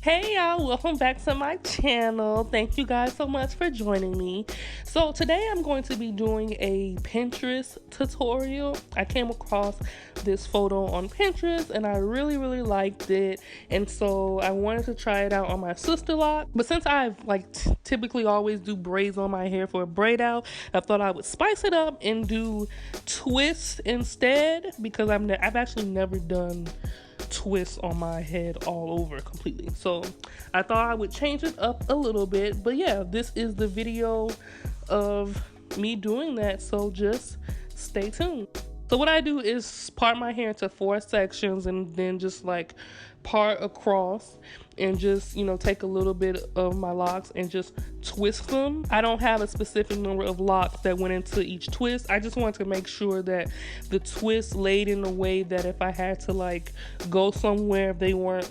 Hey y'all, welcome back to my channel. Thank you guys so much for joining me. So today I'm going to be doing a Pinterest tutorial. I came across this photo on Pinterest and I really liked it, and so I wanted to try it out on my sister lock. But since I've typically always do braids on my hair for a braid out, I thought I would spice it up and do twists instead, because I've actually never done twists on my head all over completely. So I thought I would change it up a little bit. But yeah, this is the video of me doing that, so just stay tuned. So what I do is part my hair into 4 sections and then just part across and just, take a little bit of my locks and just twist them. I don't have a specific number of locks that went into each twist. I just wanted to make sure that the twist laid in a way that if I had to go somewhere, they weren't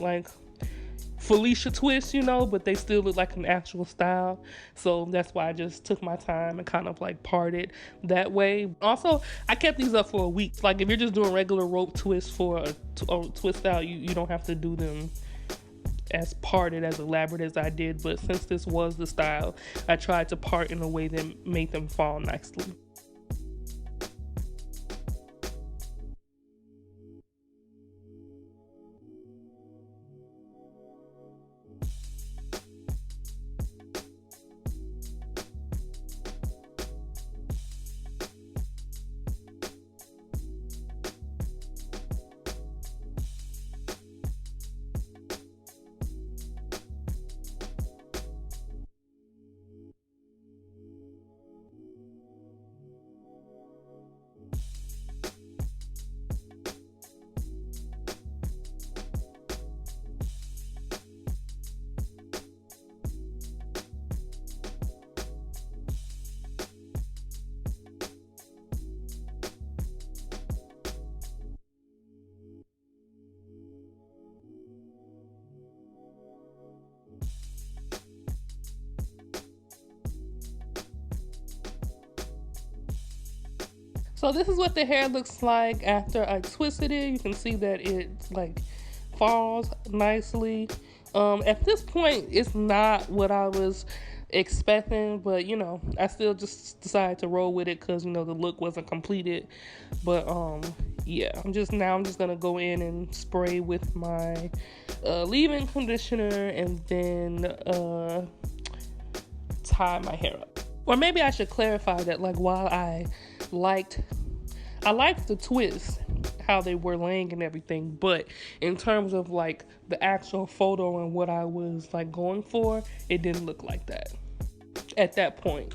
Felicia twist, but they still look like an actual style. So that's why I just took my time and kind of parted that way. Also, I kept these up for a week. If you're just doing regular rope twists for a twist out, you don't have to do them as parted, as elaborate as I did. But since this was the style, I tried to part in a way that made them fall nicely. So this is what the hair looks like after I twisted it. You can see that it falls nicely. At this point, it's not what I was expecting, but I still just decided to roll with it because the look wasn't completed. But yeah, I'm just gonna go in and spray with my leave-in conditioner and then tie my hair up. Or maybe I should clarify that while I liked the twist, how they were laying and everything, but in terms of the actual photo and what I was going for, it didn't look like that at that point.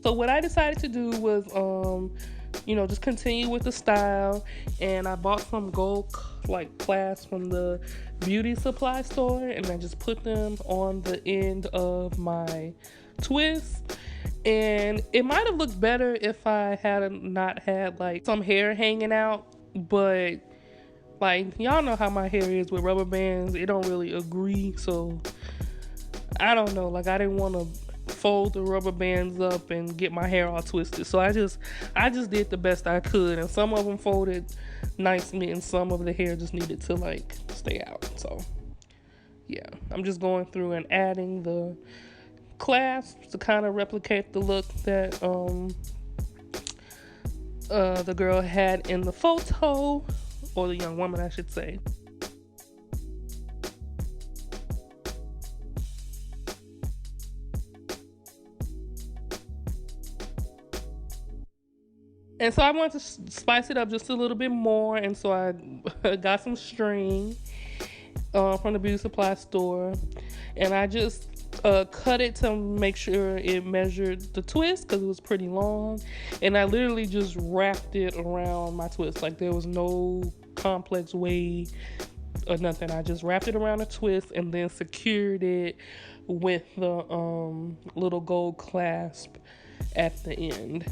So what I decided to do was, just continue with the style, and I bought some gold clasps from the beauty supply store, and I just put them on the end of my twist. And it might have looked better if I had not had some hair hanging out, but y'all know how my hair is with rubber bands. It don't really agree, so I don't know. I didn't want to fold the rubber bands up and get my hair all twisted, so I just did the best I could, and some of them folded nicely and some of the hair just needed to stay out. So yeah, I'm just going through and adding the clasps to kind of replicate the look that the girl had in the photo, or the young woman I should say. And so I wanted to spice it up just a little bit more, and so I got some string from the beauty supply store, and I just cut it to make sure it measured the twist because it was pretty long, and I literally just wrapped it around my twist. There was no complex way or nothing. I just wrapped it around a twist and then secured it with the little gold clasp at the end.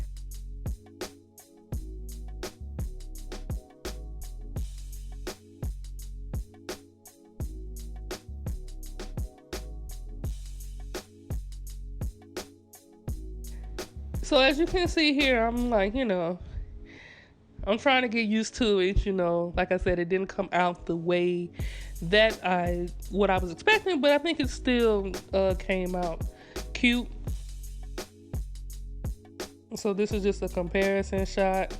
So as you can see here, I'm like, I'm trying to get used to it, Like I said, it didn't come out the way that what I was expecting, but I think it still came out cute. So this is just a comparison shot.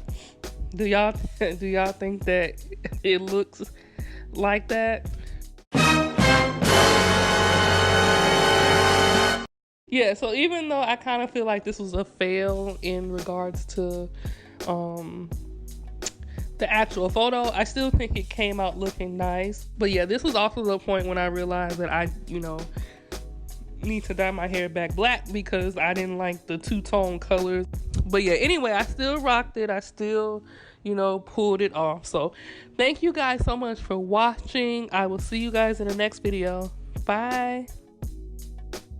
Do y'all think that it looks like that? Yeah, so even though I kind of feel like this was a fail in regards to the actual photo, I still think it came out looking nice. But yeah, this was also the point when I realized that I, need to dye my hair back black because I didn't like the two-tone colors. But yeah, anyway, I still rocked it. I still, pulled it off. So thank you guys so much for watching. I will see you guys in the next video. Bye.